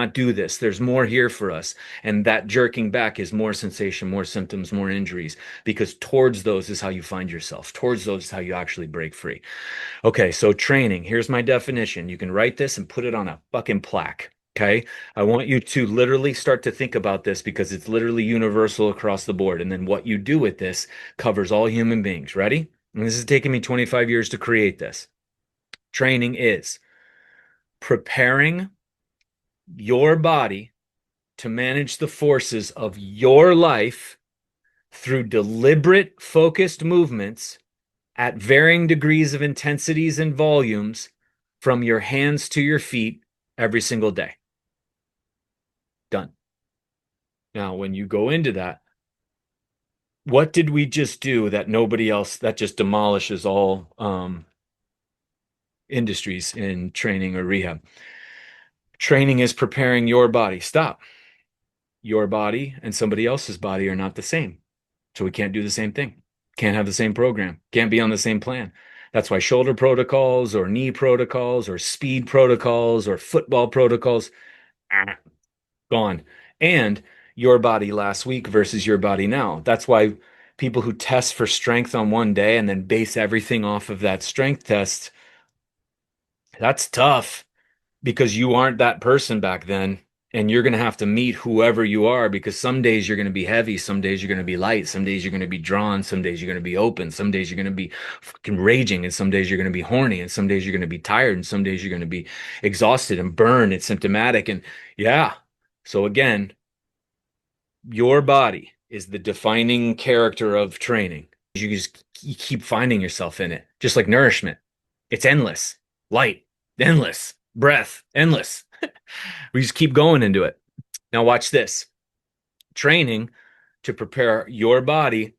not do this. There's more here for us. And that jerking back is more sensation, more symptoms, more injuries, because towards those is how you find yourself. Towards those is how you actually break free. Okay, so training. Here's my definition. You can write this and put it on a fucking plaque. Okay. I want you to literally start to think about this because it's literally universal across the board. And then what you do with this covers all human beings. Ready? And this has taken me 25 years to create this. Training is preparing your body to manage the forces of your life through deliberate, focused movements at varying degrees of intensities and volumes from your hands to your feet every single day. Done. Now, when you go into that, what did we just do that nobody else, that just demolishes all industries in training or rehab? Training is preparing your body. Stop. Your body and somebody else's body are not the same. So we can't do the same thing. Can't have the same program. Can't be on the same plan. That's why shoulder protocols or knee protocols or speed protocols or football protocols, gone. And your body last week versus your body now. That's why people who test for strength on one day and then base everything off of that strength test, that's tough because you aren't that person back then. And you're going to have to meet whoever you are because some days you're going to be heavy, some days you're going to be light, some days you're going to be drawn, some days you're going to be open, some days you're going to be fucking raging, and some days you're going to be horny, and some days you're going to be tired, and some days you're going to be exhausted and burned and symptomatic. And yeah. So again, your body is the defining character of training. You keep finding yourself in it, just like nourishment. It's endless, light, endless, breath, endless. We just keep going into it. Now, watch this. Training to prepare your body.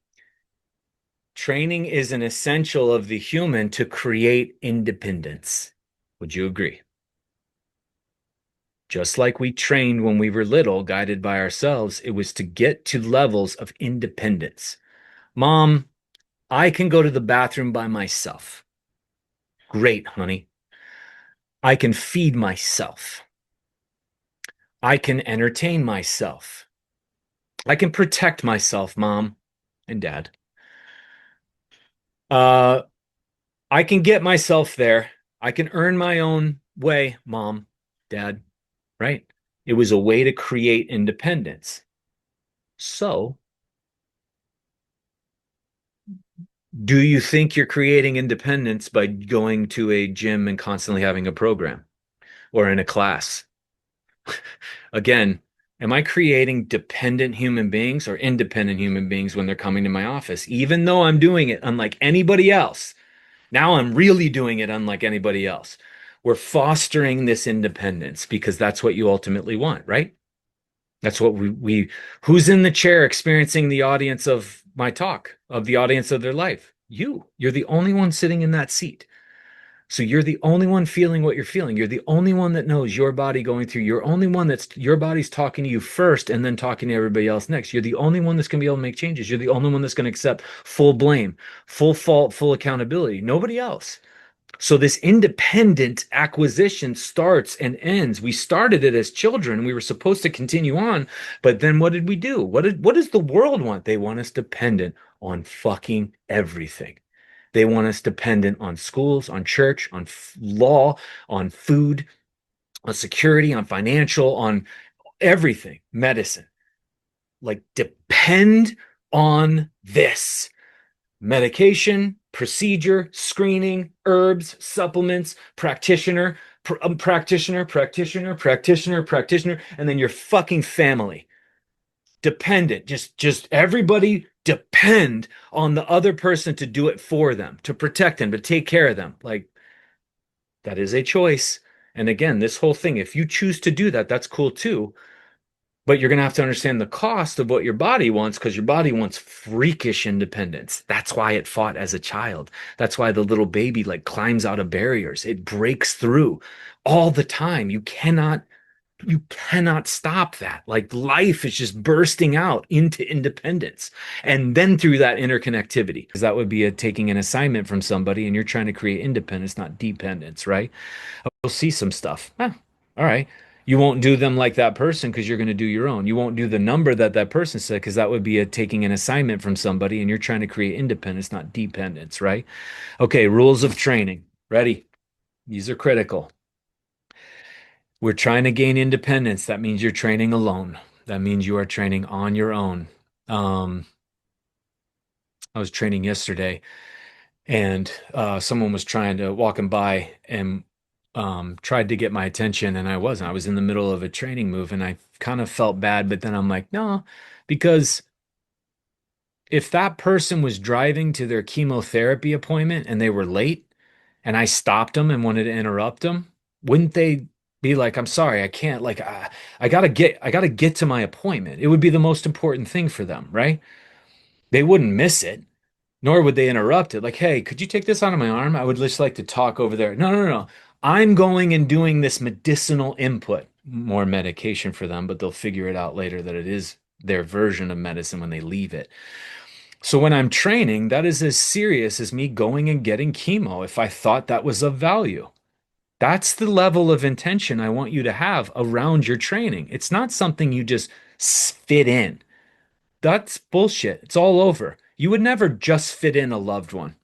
Training is an essential of the human to create independence. Would you agree? Just like we trained when we were little, guided by ourselves, it was to get to levels of independence. Mom, I can go to the bathroom by myself. Great, honey. I can feed myself. I can entertain myself. I can protect myself, mom and dad. Uh, I can get myself there. I can earn my own way, mom, dad, right? It was a way to create independence. So, do you think you're creating independence by going to a gym and constantly having a program or in a class? Again, am I creating dependent human beings or independent human beings when they're coming to my office? Even though I'm doing it unlike anybody else, now I'm really doing it unlike anybody else. We're fostering this independence because that's what you ultimately want, right? That's what who's in the chair experiencing the audience of my talk, of the audience of their life? You're the only one sitting in that seat. So you're the only one feeling what you're feeling. You're the only one that knows your body going through. You're only one that's your body's talking to you first and then talking to everybody else next. You're the only one that's going to be able to make changes. You're the only one that's going to accept full blame, full fault, full accountability. Nobody else. So this independent acquisition starts and ends. We started it as children. We were supposed to continue on, but then what did we do? What does the world want? They want us dependent on fucking everything. They want us dependent on schools, on church, on law, on food, on security, on financial, on everything, medicine. Like depend on this medication, procedure, screening, herbs, supplements, practitioner, and then your fucking family. Dependent. Just everybody depend on the other person to do it for them, to protect them, to take care of them. Like that is a choice. And again, this whole thing, if you choose to do that, that's cool too. But you're going to have to understand the cost of what your body wants because your body wants freakish independence. That's why it fought as a child. That's why the little baby like climbs out of barriers. It breaks through all the time. You cannot stop that. Like life is just bursting out into independence. And then through that interconnectivity, because that would be taking an assignment from somebody and you're trying to create independence, not dependence, right? We'll see some stuff. All right. You won't do them like that person because you're going to do your own. You won't do the number that that person said because that would be taking an assignment from somebody and you're trying to create independence, not dependence, right? Okay, rules of training. Ready? These are critical. We're trying to gain independence. That means you're training alone. That means you are training on your own. Um, I was training yesterday and someone was trying to walking by and tried to get my attention, and I wasn't. I was in the middle of a training move, and I kind of felt bad, but then I'm like, no, because if that person was driving to their chemotherapy appointment and they were late, and I stopped them and wanted to interrupt them, wouldn't they be like, I'm sorry, I can't, like, I gotta get to my appointment. It would be the most important thing for them, right? They wouldn't miss it. Nor would they interrupt it. Like, hey, could you take this out of my arm? I would just like to talk over there. No, no, no, no. I'm going and doing this medicinal input. More medication for them, but they'll figure it out later that it is their version of medicine when they leave it. So when I'm training, that is as serious as me going and getting chemo if I thought that was of value. That's the level of intention I want you to have around your training. It's not something you just fit in. That's bullshit. It's all over. You would never just fit in a loved one.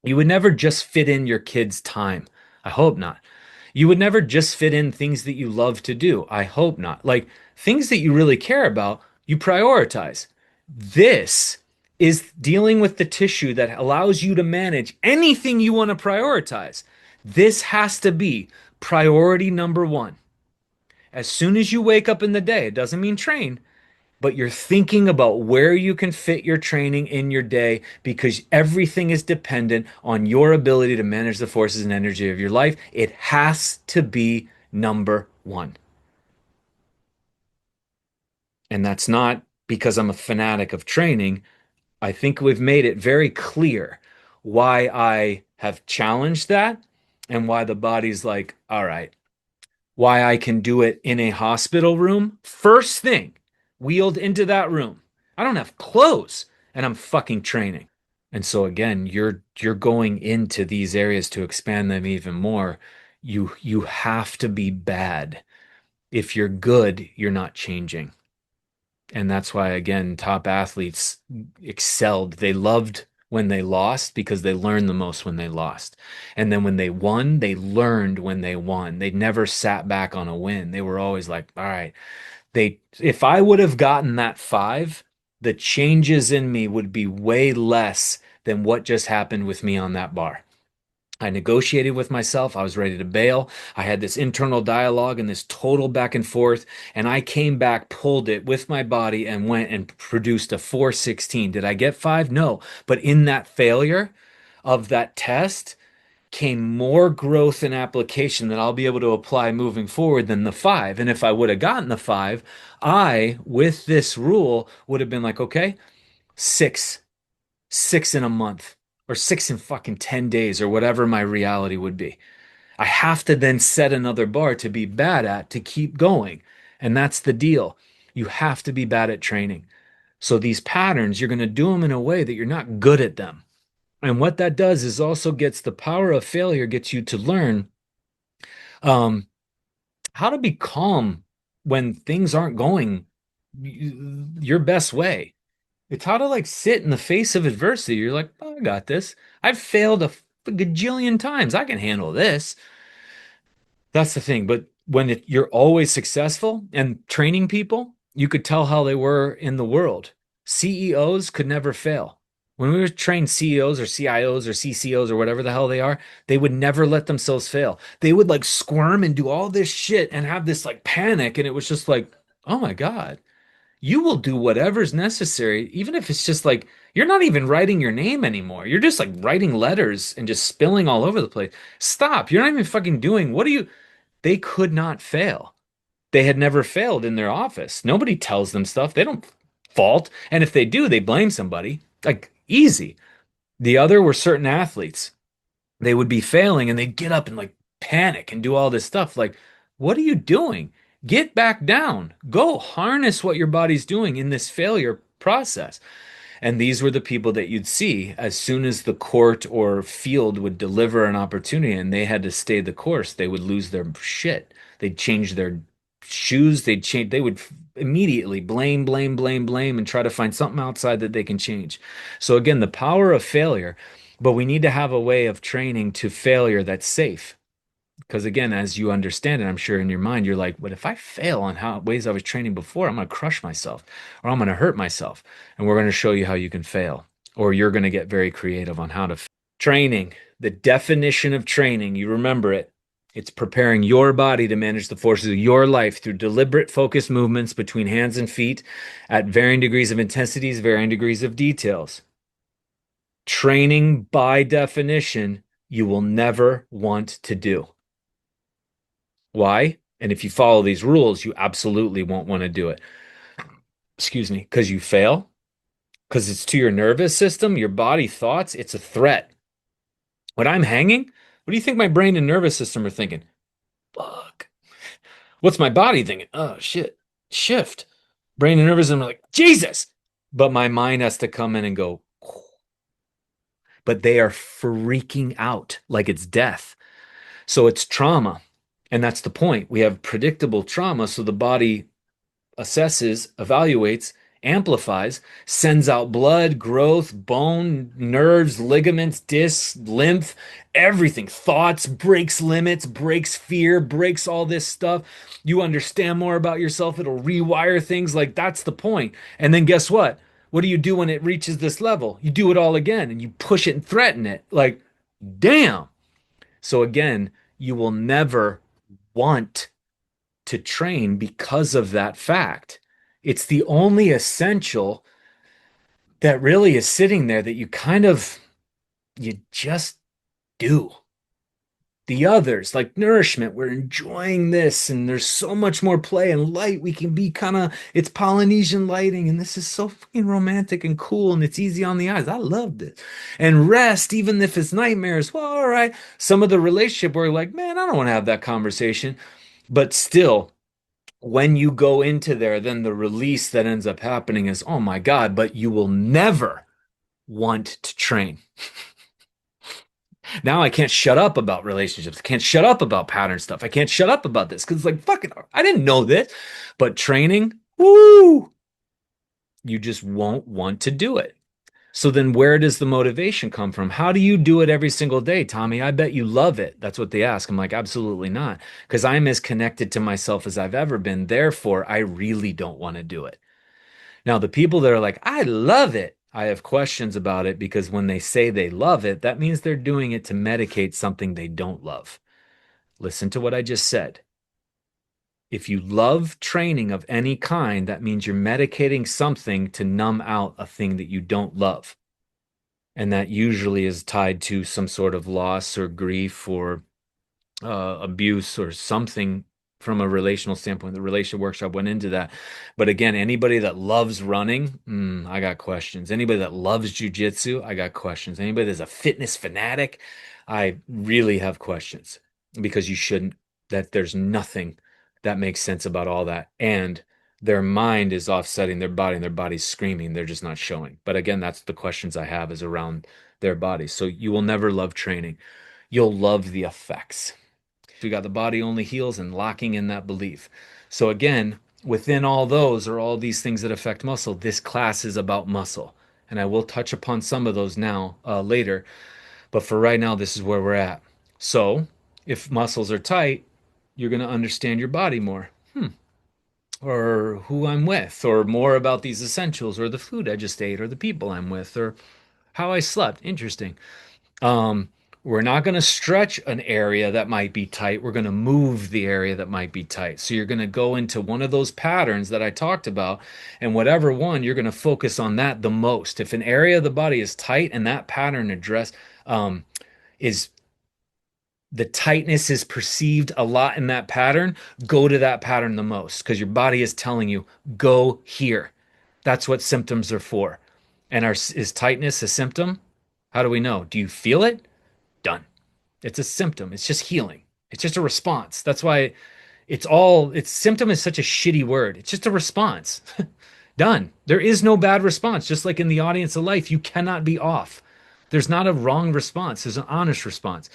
You would never just fit in your kids' time. I hope not. You would never just fit in things that you love to do. I hope not. Like things that you really care about, you prioritize. This is dealing with the tissue that allows you to manage anything you want to prioritize. This has to be priority number one. As soon as you wake up in the day, it doesn't mean train, but you're thinking about where you can fit your training in your day because everything is dependent on your ability to manage the forces and energy of your life. It has to be number one. And that's not because I'm a fanatic of training. I think we've made it very clear why I have challenged that and why the body's like, all right, why I can do it in a hospital room. First thing, wheeled into that room. I don't have clothes and I'm fucking training. And so again, you're going into these areas to expand them even more. You have to be bad. If you're good, you're not changing. And that's why, again, top athletes excelled. They loved when they lost because they learned the most when they lost. And then when they won, they learned when they won. They never sat back on a win. They were always like, all right, if I would have gotten that five, the changes in me would be way less than what just happened with me on that bar. I negotiated with myself. I was ready to bail. I had this internal dialogue and this total back and forth. And I came back, pulled it with my body, and went and produced a 416. Did I get five? No. But in that failure of that test came more growth and application that I'll be able to apply moving forward than the five. And if I would have gotten the five, I, with this rule, would have been like, okay, six six in a month or six in fucking 10 days or whatever my reality would be. I have to then set another bar to be bad at to keep going. And that's the deal. You have to be bad at training. So these patterns, you're going to do them in a way that you're not good at them. And what that does is also gets the power of failure, gets you to learn um, how to be calm when things aren't going your best way. It's how to like sit in the face of adversity. You're like, oh, I got this. I've failed a gajillion times. I can handle this. That's the thing. But when you're always successful and training people, you could tell how they were in the world. CEOs could never fail. When we were trained CEOs or CIOs or CCOs or whatever the hell they are, they would never let themselves fail. They would like squirm and do all this shit and have this like panic. And it was just like, oh my God, you will do whatever's necessary, even if it's just like you're not even writing your name anymore. You're just like writing letters and just spilling all over the place. Stop. You're not even fucking doing what do you? They could not fail. They had never failed in their office. Nobody tells them stuff. They don't fault. And if they do, they blame somebody. Like easy. The other were certain athletes. They would be failing and they'd get up and like panic and do all this stuff. Like, what are you doing? Get back down. Go harness what your body's doing in this failure process. And these were the people that you'd see as soon as the court or field would deliver an opportunity and they had to stay the course, they would lose their shit. They'd change their shoes, they'd change, they would immediately blame, blame, blame, blame, and try to find something outside that they can change. So again, the power of failure, but we need to have a way of training to failure that's safe. Because again, as you understand it, I'm sure in your mind, you're like, but if I fail on how ways I was training before, I'm going to crush myself or I'm going to hurt myself. And we're going to show you how you can fail, or you're going to get very creative on how to training. The definition of training, you remember it. It's preparing your body to manage the forces of your life through deliberate, focused movements between hands and feet at varying degrees of intensities, varying degrees of details. Training, by definition, you will never want to do. Why? And if you follow these rules, you absolutely won't want to do it. Excuse me, because you fail, because it's to your nervous system, your body thoughts, it's a threat. When I'm hanging, what do you think my brain and nervous system are thinking? Fuck. What's my body thinking? Oh, shit. Shift. Brain and nervous system are like, Jesus. But my mind has to come in and go, but they are freaking out like it's death. So it's trauma. And that's the point. We have predictable trauma. So the body assesses, evaluates, amplifies, sends out blood, growth, bone, nerves, ligaments, discs, lymph, everything. Thoughts, breaks limits, breaks fear, breaks all this stuff. You understand more about yourself. It'll rewire things. Like that's the point. And then guess what? What do you do when it reaches this level? You do it all again and you push it and threaten it. Like, damn. So again, you will never want to train because of that fact. It's the only essential that really is sitting there that you just do. The others, like nourishment, we're enjoying this, and there's so much more play and light. We can be it's Polynesian lighting, and this is so fucking romantic and cool, and it's easy on the eyes. I loved it. And rest, even if it's nightmares, well, all right. Some of the relationship where you're like, man, I don't want to have that conversation. But still, when you go into there, then the release that ends up happening is, oh my God, but you will never want to train. Now I can't shut up about relationships. I can't shut up about pattern stuff. I can't shut up about this because it's like, fuck it, I didn't know this. But training, woo, you just won't want to do it. So then where does the motivation come from? How do you do it every single day, Tommy? I bet you love it. That's what they ask. I'm like, absolutely not. Because I'm as connected to myself as I've ever been. Therefore, I really don't want to do it. Now, the people that are like, I love it, I have questions about it because when they say they love it, that means they're doing it to medicate something they don't love. Listen to what I just said. If you love training of any kind, that means you're medicating something to numb out a thing that you don't love. And that usually is tied to some sort of loss or grief or abuse or something from a relational standpoint. The relationship workshop went into that. But again, anybody that loves running, I got questions. Anybody that loves jujitsu, I got questions. Anybody that's a fitness fanatic, I really have questions because you shouldn't, that there's nothing that makes sense about all that. And their mind is offsetting their body and their body's screaming. They're just not showing. But again, that's the questions I have is around their bodies. So you will never love training. You'll love the effects. We got the body only heals and locking in that belief. So again, within all those are all these things that affect muscle. This class is about muscle. And I will touch upon some of those now later. But for right now, this is where we're at. So if muscles are tight, you're going to understand your body more. Or who I'm with, or more about these essentials, or the food I just ate, or the people I'm with, or how I slept. Interesting. Um, we're not going to stretch an area that might be tight. We're going to move the area that might be tight. So you're going to go into one of those patterns that I talked about, and whatever one, you're going to focus on that the most. If an area of the body is tight and that pattern address is the tightness is perceived a lot in that pattern, go to that pattern the most because your body is telling you, go here. That's what symptoms are for. And is tightness a symptom? How do we know? Do you feel it? Done. It's a symptom. It's just healing. It's just a response. That's why symptom is such a shitty word. It's just a response. Done. There is no bad response. Just like in the audience of life, you cannot be off. There's not a wrong response. There's an honest response.